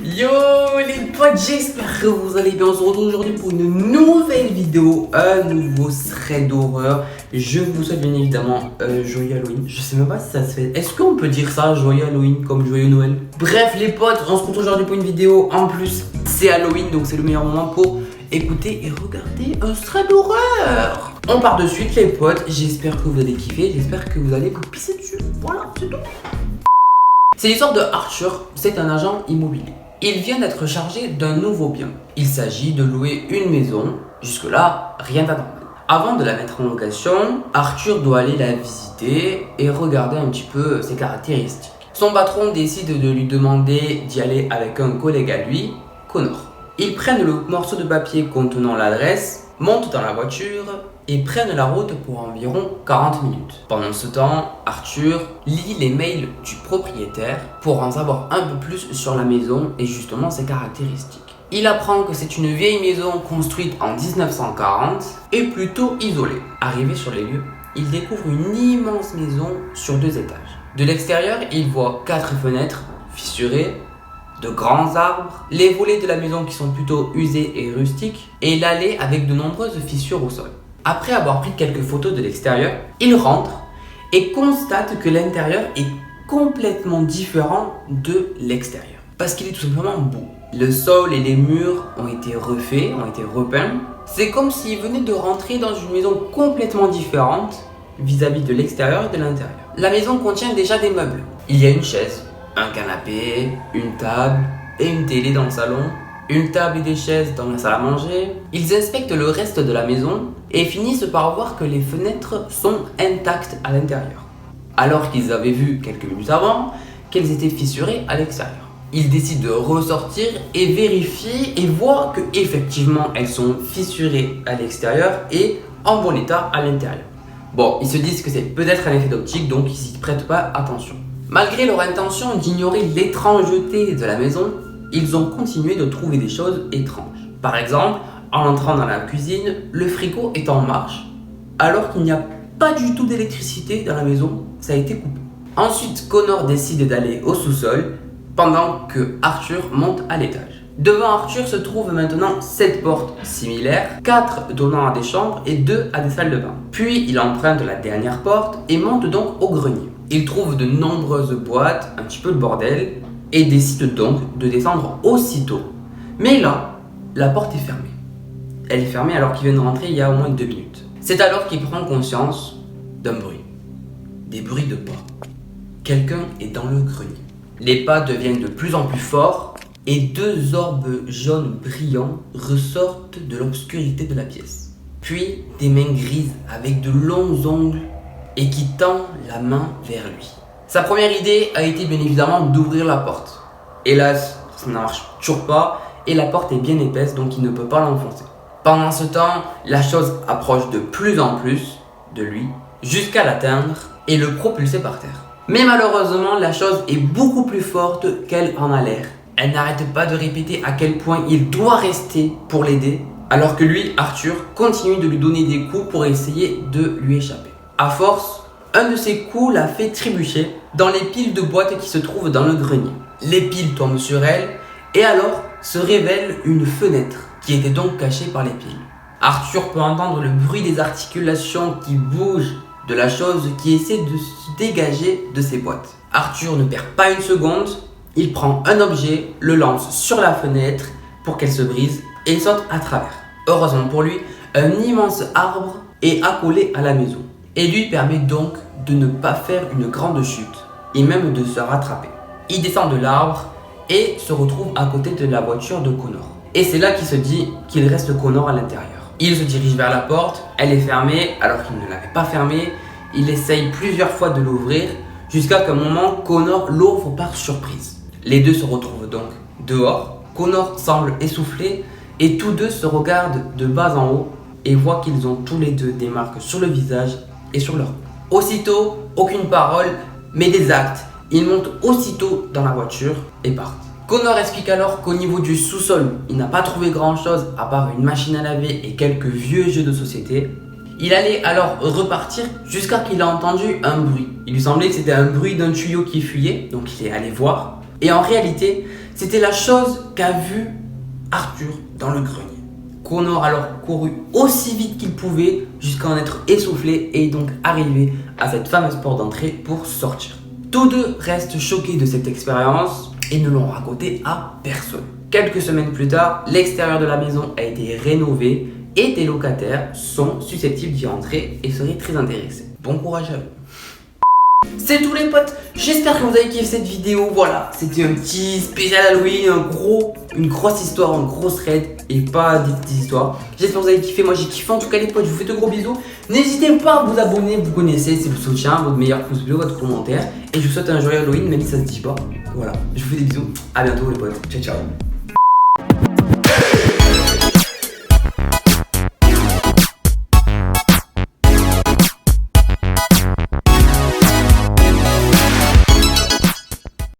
Yo les potes, j'espère que vous allez bien. On se retrouve aujourd'hui pour une nouvelle vidéo, un nouveau thread d'horreur. Je vous souhaite bien évidemment joyeux Halloween. Je sais même pas si ça se fait. Est-ce qu'on peut dire ça, joyeux Halloween, comme joyeux Noël? Bref les potes, on se retrouve aujourd'hui pour une vidéo. En plus c'est Halloween, donc c'est le meilleur moment pour écouter et regarder un thread d'horreur. On part de suite les potes. J'espère que vous allez kiffer, j'espère que vous allez vous pisser dessus. Voilà, c'est tout. C'est l'histoire de Arthur, c'est un agent immobilier. Il vient d'être chargé d'un nouveau bien. Il s'agit de louer une maison. Jusque-là, rien d'anormal. Avant de la mettre en location, Arthur doit aller la visiter et regarder un petit peu ses caractéristiques. Son patron décide de lui demander d'y aller avec un collègue à lui, Connor. Ils prennent le morceau de papier contenant l'adresse, montent dans la voiture et prennent la route pour environ 40 minutes. Pendant ce temps, Arthur lit les mails du propriétaire pour en savoir un peu plus sur la maison et justement ses caractéristiques. Il apprend que c'est une vieille maison construite en 1940 et plutôt isolée. Arrivé sur les lieux, il découvre une immense maison sur 2 étages. De l'extérieur, il voit 4 fenêtres fissurées, de grands arbres, les volets de la maison qui sont plutôt usés et rustiques, et l'allée avec de nombreuses fissures au sol. Après avoir pris quelques photos de l'extérieur, il rentre et constate que l'intérieur est complètement différent de l'extérieur. Parce qu'il est tout simplement beau. Le sol et les murs ont été refaits, ont été repeints. C'est comme s'il venait de rentrer dans une maison complètement différente vis-à-vis de l'extérieur et de l'intérieur. La maison contient déjà des meubles. Il y a une chaise, un canapé, une table et une télé dans le salon, une table et des chaises dans la salle à manger. Ils inspectent le reste de la maison et finissent par voir que les fenêtres sont intactes à l'intérieur, alors qu'ils avaient vu quelques minutes avant qu'elles étaient fissurées à l'extérieur. Ils décident de ressortir et vérifier et voient que effectivement elles sont fissurées à l'extérieur et en bon état à l'intérieur. Bon, ils se disent que c'est peut-être un effet d'optique, donc ils n'y prêtent pas attention. Malgré leur intention d'ignorer l'étrangeté de la maison, ils ont continué de trouver des choses étranges. Par exemple, en entrant dans la cuisine, le frigo est en marche, alors qu'il n'y a pas du tout d'électricité dans la maison, ça a été coupé. Ensuite, Connor décide d'aller au sous-sol, pendant que Arthur monte à l'étage. Devant Arthur se trouvent maintenant 7 portes similaires, 4 donnant à des chambres et 2 à des salles de bain. Puis il emprunte la dernière porte et monte donc au grenier. Il trouve de nombreuses boîtes, un petit peu le bordel, et décide donc de descendre aussitôt. Mais là, la porte est fermée. Elle est fermée alors qu'il vient de rentrer il y a au moins 2 minutes. C'est alors qu'il prend conscience d'un bruit. Des bruits de pas. Quelqu'un est dans le grenier. Les pas deviennent de plus en plus forts et 2 orbes jaunes brillants ressortent de l'obscurité de la pièce. Puis des mains grises avec de longs ongles et qui tend la main vers lui. Sa première idée a été bien évidemment d'ouvrir la porte. Hélas, ça ne marche toujours pas et la porte est bien épaisse donc il ne peut pas l'enfoncer. Pendant ce temps, la chose approche de plus en plus de lui jusqu'à l'atteindre et le propulser par terre. Mais malheureusement, la chose est beaucoup plus forte qu'elle en a l'air. Elle n'arrête pas de répéter à quel point il doit rester pour l'aider, alors que lui, Arthur, continue de lui donner des coups pour essayer de lui échapper. À force, un de ces coups l'a fait trébucher dans les piles de boîtes qui se trouvent dans le grenier. Les piles tombent sur elle et alors se révèle une fenêtre qui était donc cachée par les piles. Arthur peut entendre le bruit des articulations qui bougent de la chose qui essaie de se dégager de ses boîtes. Arthur ne perd pas une seconde, il prend un objet, le lance sur la fenêtre pour qu'elle se brise et il saute à travers. Heureusement pour lui, un immense arbre est accolé à la maison et lui permet donc de ne pas faire une grande chute et même de se rattraper. Il descend de l'arbre et se retrouve à côté de la voiture de Connor. Et c'est là qu'il se dit qu'il reste Connor à l'intérieur. Il se dirige vers la porte, elle est fermée alors qu'il ne l'avait pas fermée. Il essaye plusieurs fois de l'ouvrir jusqu'à qu'un moment Connor l'ouvre par surprise. Les deux se retrouvent donc dehors. Connor semble essoufflé et tous deux se regardent de bas en haut et voient qu'ils ont tous les deux des marques sur le visage et sur leur peau. Aussitôt, aucune parole mais des actes. Ils montent aussitôt dans la voiture et partent. Connor explique alors qu'au niveau du sous-sol, il n'a pas trouvé grand-chose à part une machine à laver et quelques vieux jeux de société. Il allait alors repartir jusqu'à qu'il a entendu un bruit. Il lui semblait que c'était un bruit d'un tuyau qui fuyait, donc il est allé voir. Et en réalité, C'était la chose qu'a vu Arthur dans le grenier. Connor alors courut aussi vite qu'il pouvait jusqu'à en être essoufflé et donc arrivé à cette fameuse porte d'entrée pour sortir. Tous deux restent choqués de cette expérience et ne l'ont raconté à personne. Quelques semaines plus tard, l'extérieur de la maison a été rénové et des locataires sont susceptibles d'y entrer et seraient très intéressés. Bon courage à eux. C'est tout les potes, j'espère que vous avez kiffé cette vidéo. Voilà, c'était un petit spécial Halloween, une grosse histoire, une grosse raid et pas des petites histoires. J'espère que vous avez kiffé, moi j'ai kiffé en tout cas les potes, je vous fais de gros bisous. N'hésitez pas à vous abonner, vous connaissez, c'est le soutien, votre meilleur pouce bleu, votre commentaire. Et je vous souhaite un joyeux Halloween même si ça se dit pas. Voilà, je vous fais des bisous, à bientôt les potes, ciao ciao.